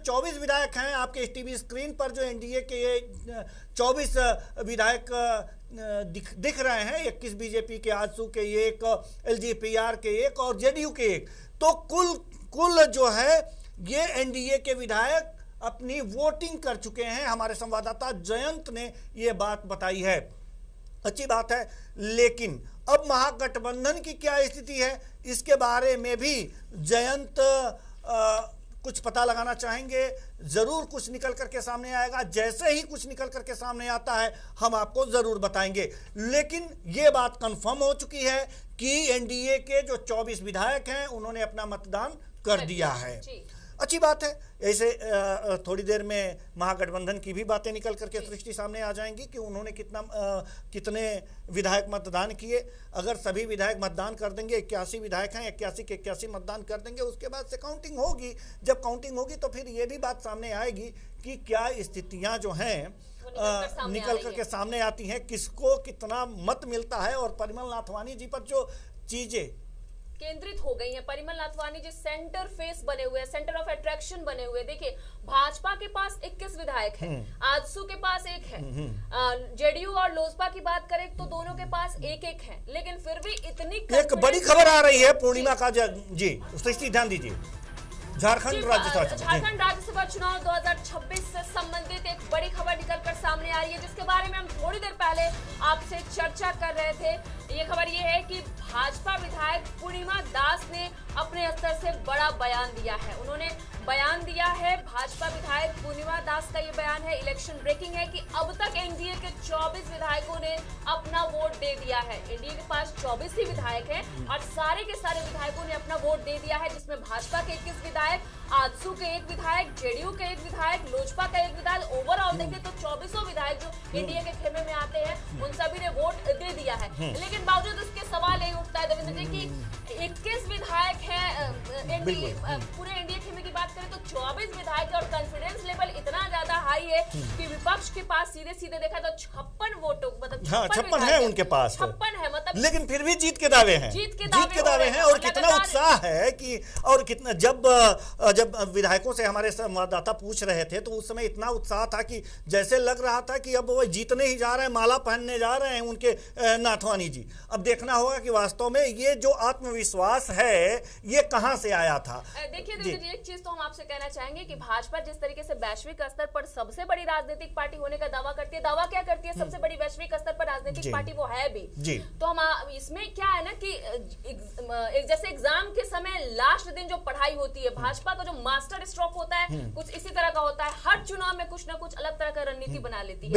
24 विधायक हैं आपके टीवी स्क्रीन पर, जो एनडीए के ये 24 विधायक दिख रहे हैं, 21 बीजेपी के, आजसू के एक, एलजेपीआर के एक और जेडीयू के एक, तो कुल जो है ये एनडीए के विधायक अपनी वोटिंग कर चुके हैं। हमारे संवाददाता जयंत ने ये बात बताई है। अच्छी बात है, लेकिन अब महागठबंधन की क्या स्थिति है इसके बारे में भी जयंत कुछ पता लगाना चाहेंगे। जरूर कुछ निकल करके सामने आएगा, जैसे ही कुछ निकल करके सामने आता है हम आपको जरूर बताएंगे। लेकिन ये बात कंफर्म हो चुकी है कि एनडीए के जो 24 विधायक हैं उन्होंने अपना मतदान कर दिया है। अच्छी बात है। ऐसे थोड़ी देर में महागठबंधन की भी बातें निकल करके सृष्टि सामने आ जाएंगी कि उन्होंने कितने विधायक मतदान किए। अगर सभी विधायक मतदान कर देंगे, 81 विधायक हैं, 81 के 81 मतदान कर देंगे, उसके बाद से काउंटिंग होगी। जब काउंटिंग होगी तो फिर ये भी बात सामने आएगी कि क्या स्थितियां जो हैं निकल करके सामने आती हैं, किसको कितना मत मिलता है। और परिमल नाथवानी जी पर जो चीजें केंद्रित हो गई हैं, परिमल नाथवानी जी सेंटर फेस बने हुए हैं, सेंटर ऑफ अट्रैक्शन बने हुए। देखिए, भाजपा के पास 21 विधायक हैं, आजसू के पास एक है, जेडीयू और लोजपा की बात करें तो दोनों के पास एक एक है, लेकिन फिर भी इतनी एक बड़ी खबर आ रही है पूर्णिमा का जी सृष्टि ध्यान दीजिए। झारखंड राज्यसभा चुनाव 2026 से संबंधित एक बड़ी खबर निकलकर सामने आ रही है, जिसके बारे में हम थोड़ी देर पहले आपसे चर्चा कर रहे थे। ये खबर ये है कि भाजपा विधायक पूर्णिमा दास ने अपने स्तर से बड़ा बयान दिया है। उन्होंने बयान दिया है, भाजपा विधायक पूर्णिमा दास का ये बयान है, इलेक्शन ब्रेकिंग है, कि अब तक एनडीए के 24 विधायकों ने अपना वोट दे दिया है। एनडीए के पास 24 ही विधायक हैं और सारे के सारे विधायकों ने अपना वोट दे दिया है, जिसमें भाजपा के 21 विधायक, आजसू के एक विधायक, जेडीयू के एक विधायक, लोजपा का एक विधायक, ओवरऑल देखें तो 24 विधायक जो एनडीए के खेमे में आते हैं उन सभी ने वोट दे दिया है। लेकिन बावजूद उसके सवाल यही उठता है देवेंद्र जी की 21 विधायक हैं पूरे एनडीए खेमे की बात करें तो 24 विधायक और कॉन्फिडेंस लेवल इतना ज्यादा हाई है कि विपक्ष के पास सीधे देखा तो 56 वोटों, मतलब 56 है उनके पास, 56 है, मतलब लेकिन फिर भी जीत के दावे हैं, जीत के दावे हैं। और कितना उत्साह है कि, और कितना जब विधायकों से हमारे संवाददाता पूछ रहे थे तो उस समय इतना उत्साह था कि जैसे लग रहा था कि अब वो जीतने ही जा रहे हैं, माला पहनने जा रहे हैं उनके नाथवानी जी। अब देखना होगा कि वास्तव में ये जो आत्मविश्वास है ये कहां से आया था। देखिए एक चीज तो हम आपसे कहना चाहेंगे कि भाजपा जिस तरीके से वैश्विक स्तर पर सबसे बड़ी राजनीतिक पार्टी होने का दावा करती है, दावा क्या करती है, सबसे बड़ी वैश्विक स्तर पर राजनीतिक पार्टी वो है भी। तो हम इसमें क्या है ना कि जैसे एग्जाम के समय लास्ट दिन जो पढ़ाई होती है, भाजपा का जो मास्टर स्ट्रोक होता है कुछ इसी तरह का होता है। हर चुनाव में कुछ ना कुछ अलग तरह का रणनीति बना लेती है।